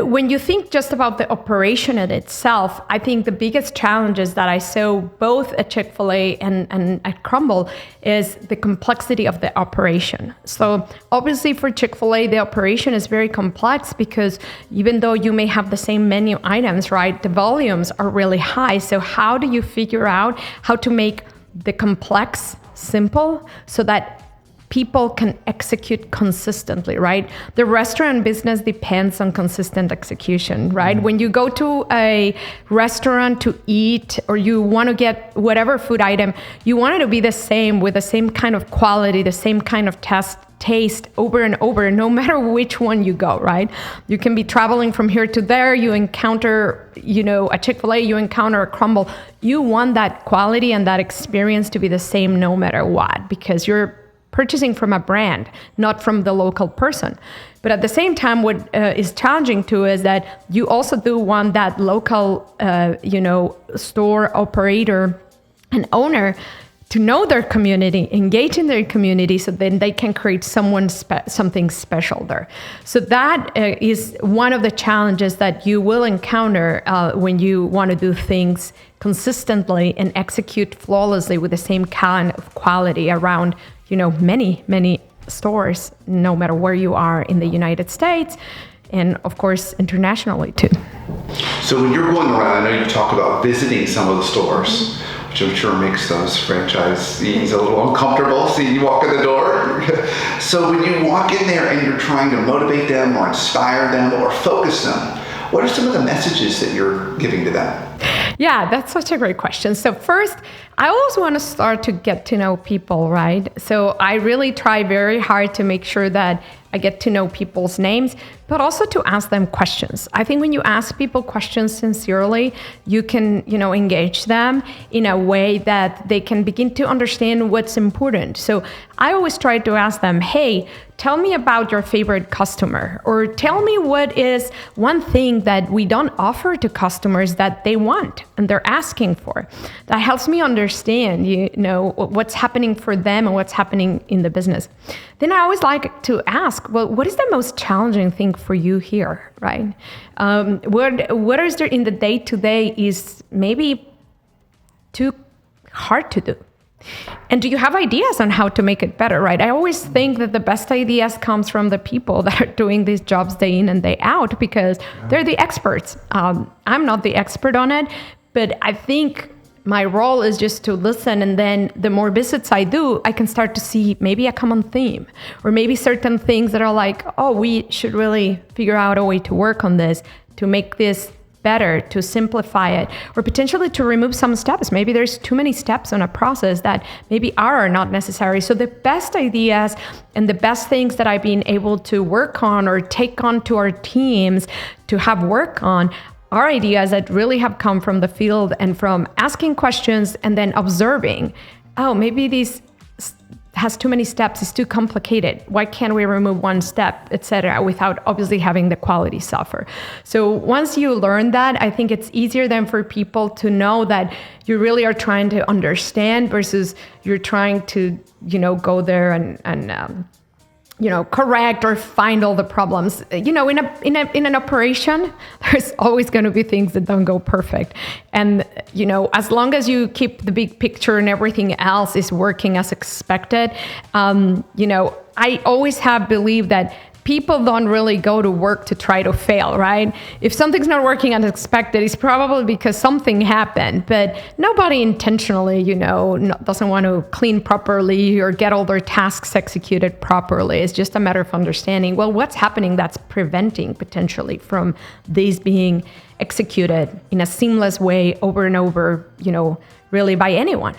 when you think just about the operation in itself, I think the biggest challenges that I saw both at Chick-fil-A and at Crumble is the complexity of the operation. So obviously for Chick-fil-A, the operation is very complex because even though you may have the same menu items, right, the volumes are really high. So how do you figure out how to make the complex simple so that people can execute consistently, right? The restaurant business depends on consistent execution, right? When you go to a restaurant to eat or you want to get whatever food item, you want it to be the same with the same kind of quality, the same kind of taste over and over, no matter which one you go, right? You can be traveling from here to there, you encounter, a Chick-fil-A, you encounter a Crumble. You want that quality and that experience to be the same no matter what, because you're purchasing from a brand, not from the local person. But at the same time, what is challenging too is that you also do want that local, store operator and owner to know their community, engage in their community, so then they can create something special there. So that is one of the challenges that you will encounter when you want to do things consistently and execute flawlessly with the same kind of quality around many stores, no matter where you are in the United States, and of course, internationally too. So when you're going around, I know you talk about visiting some of the stores, which I'm sure makes those franchisees a little uncomfortable seeing you walk in the door. So when you walk in there and you're trying to motivate them or inspire them or focus them, what are some of the messages that you're giving to them? Yeah, that's such a great question. So first, I always want to start to get to know people, right? So I really try very hard to make sure that I get to know people's names, but also to ask them questions. I think when you ask people questions sincerely, you can, engage them in a way that they can begin to understand what's important. So I always try to ask them, hey, tell me about your favorite customer, or tell me what is one thing that we don't offer to customers that they want and they're asking for. That helps me understand, what's happening for them and what's happening in the business. Then I always like to ask, well, what is the most challenging thing for you here, right? What is there in the day-to-day is maybe too hard to do? And do you have ideas on how to make it better, right? I always think that the best ideas comes from the people that are doing these jobs day in and day out, because they're the experts. I'm not the expert on it, but I think my role is just to listen, and then the more visits I do, I can start to see maybe a common theme, or maybe certain things that are like, oh, we should really figure out a way to work on this, to make this better, to simplify it, or potentially to remove some steps. Maybe there's too many steps on a process that maybe are not necessary. So the best ideas and the best things that I've been able to work on or take on to our teams to have work on are ideas that really have come from the field and from asking questions and then observing, oh, maybe this has too many steps, it's too complicated. Why can't we remove one step, etc., without obviously having the quality suffer? So once you learn that, I think it's easier then for people to know that you really are trying to understand versus you're trying to, go there and correct or find all the problems. In an operation, there's always going to be things that don't go perfect. And, as long as you keep the big picture and everything else is working as expected, I always have believed that people don't really go to work to try to fail, right? If something's not working as expected, it's probably because something happened, but nobody intentionally, doesn't want to clean properly or get all their tasks executed properly. It's just a matter of understanding, well, what's happening that's preventing potentially from these being executed in a seamless way over and over, really by anyone.